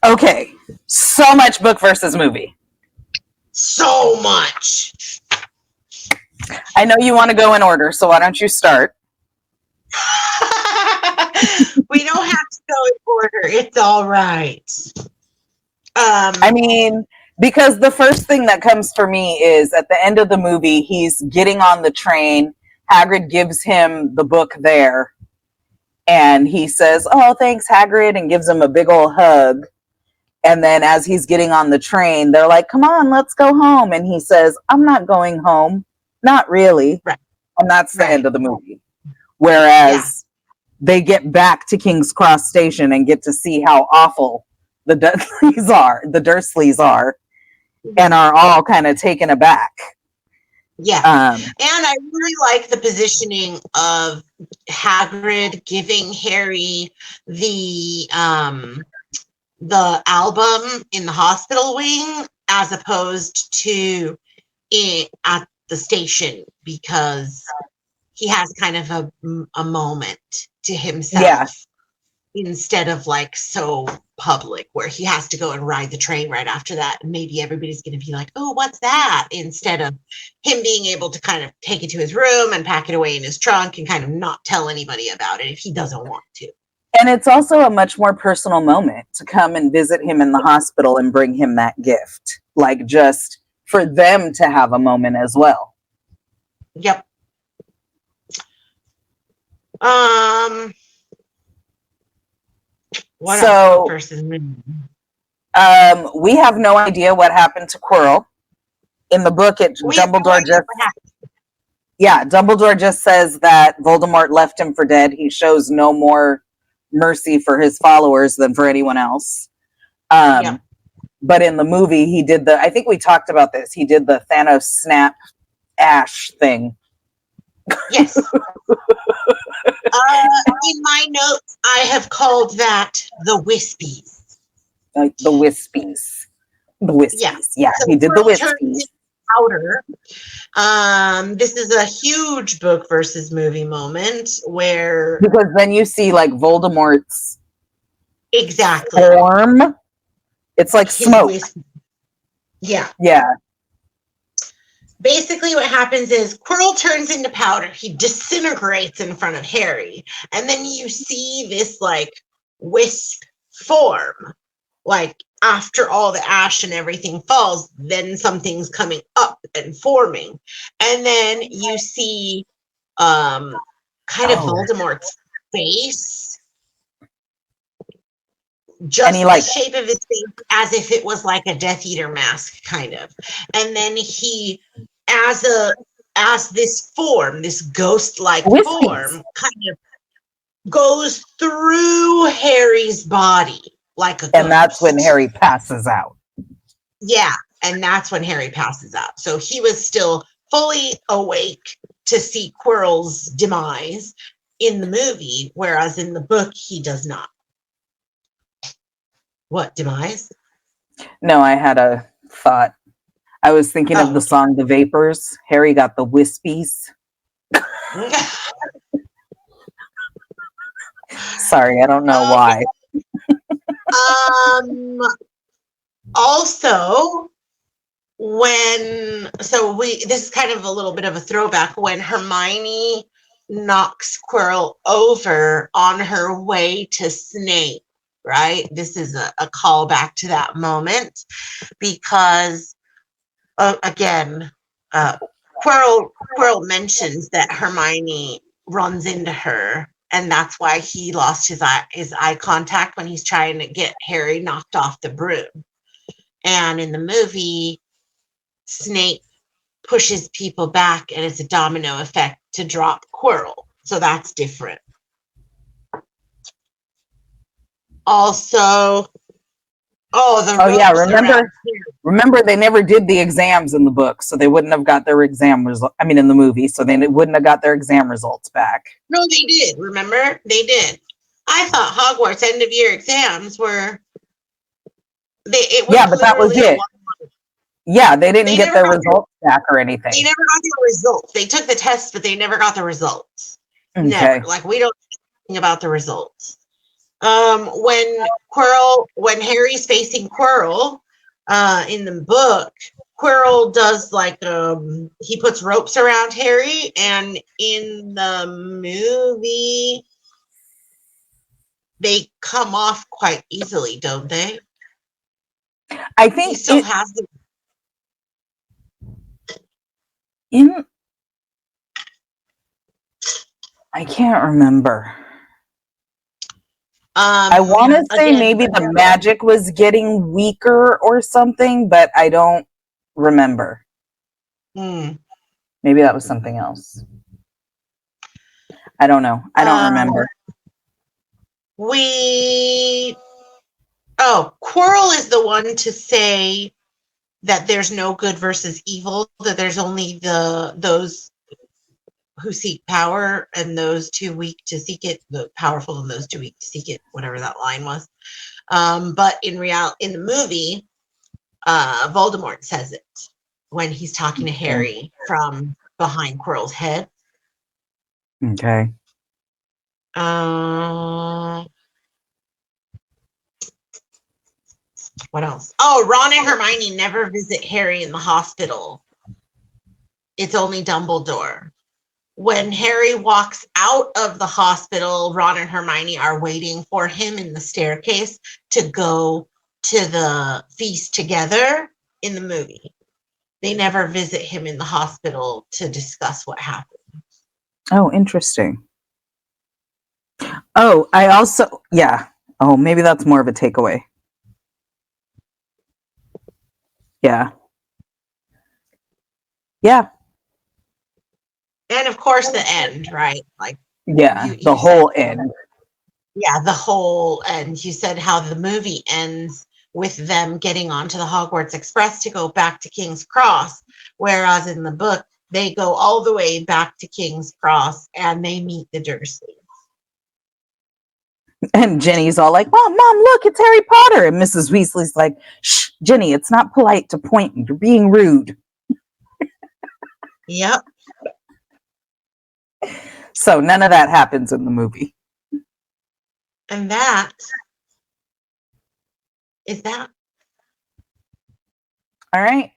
Okay, so much book versus movie. So much. I know you want to go in order, so why don't you start? We don't have to go in order. It's all right. I mean, because the first thing that comes for me is at the end of the movie, he's getting on the train. Hagrid gives him the book there. And he says, "Oh, thanks, Hagrid," and gives him a big old hug. And then as he's getting on the train, they're like, "Come on, let's go home." And he says, "I'm not going home. Not really." Right. And that's the end of the movie. Whereas they get back to King's Cross Station and get to see how awful the Dursleys are, and are all kind of taken aback. Yeah. And I really like the positioning of Hagrid giving Harry the album in the hospital wing as opposed to at the station, because he has kind of a moment to himself instead of like so public where he has to go and ride the train right after that, and maybe everybody's going to be like, "Oh, what's that?" instead of him being able to kind of take it to his room and pack it away in his trunk and kind of not tell anybody about it if he doesn't want to. And it's also a much more personal moment to come and visit him in the hospital and bring him that gift, like just for them to have a moment as well. Yep. What else versus me? We have no idea what happened to Quirrell. In the book, Dumbledore just says that Voldemort left him for dead. He shows no more mercy for his followers than for anyone else. But in the movie, he did I think we talked about this. He did the Thanos snap ash thing. Yes. In my notes, I have called that the Wispies. Like the Wispies. The Wispies. Yeah, so he did the Wispies. Powder. This is a huge book versus movie moment where, because then you see like Voldemort's form. It's like smoke. Yeah. Yeah. Basically what happens is Quirrell turns into powder. He disintegrates in front of Harry. And then you see this like wisp form. Like after all the ash and everything falls, then something's coming up and forming. And then you see kind of Voldemort's face. Just the shape of his face, as if it was like a Death Eater mask, kind of. And then he, as this form, this ghost-like form, kind of goes through Harry's body like a ghost. And that's when Harry passes out. Yeah, and that's when Harry passes out. So he was still fully awake to see Quirrell's demise in the movie, whereas in the book, he does not. What, demise? No, I had a thought. I was thinking of the song The Vapors. Harry got the Wispies. Sorry, I don't know why. Also, this is kind of a little bit of a throwback when Hermione knocks Quirrell over on her way to Snape. Right? This is a callback to that moment because, again, Quirrell mentions that Hermione runs into her, and that's why he lost his eye contact when he's trying to get Harry knocked off the broom. And in the movie, Snape pushes people back, and it's a domino effect to drop Quirrell. So that's different. Also, remember they never did the exams in the book, so they wouldn't have got their exam result. I mean, in the movie, so they wouldn't have got their exam results back. No, they did. Remember, they did. I thought Hogwarts end of year exams were. But that was it. Yeah, they didn't get their results back or anything. They never got their results. They took the tests, but they never got the results. Okay. Never. Like, we don't know anything about the results. When Harry's facing Quirrell, in the book, Quirrell does he puts ropes around Harry, and in the movie, they come off quite easily, don't they? I think he still has the. I can't remember. I want to say maybe the magic was getting weaker or something, but I don't remember. Maybe that was something else. I don't know. I don't remember. Quirrell is the one to say that there's no good versus evil, that there's only those who seek power and those too weak to seek it, the powerful and those too weak to seek it, whatever that line was. But in the movie, Voldemort says it when he's talking to Harry from behind Quirrell's head. Okay. What else? Oh, Ron and Hermione never visit Harry in the hospital. It's only Dumbledore. When Harry walks out of the hospital, Ron and Hermione are waiting for him in the staircase to go to the feast together in the movie. They never visit him in the hospital to discuss what happened. Oh, interesting. Oh, I also, yeah. Oh, maybe that's more of a takeaway. Yeah. Yeah. And of course, the end, right? The whole end. Yeah, the whole end. You said how the movie ends with them getting onto the Hogwarts Express to go back to King's Cross, whereas in the book, they go all the way back to King's Cross and they meet the Dursleys. And Jenny's all like, "Mom, look, it's Harry Potter." And Mrs. Weasley's like, "Shh, Jenny, it's not polite to point. You're being rude." Yep. So none of that happens in the movie. And that is that. All right.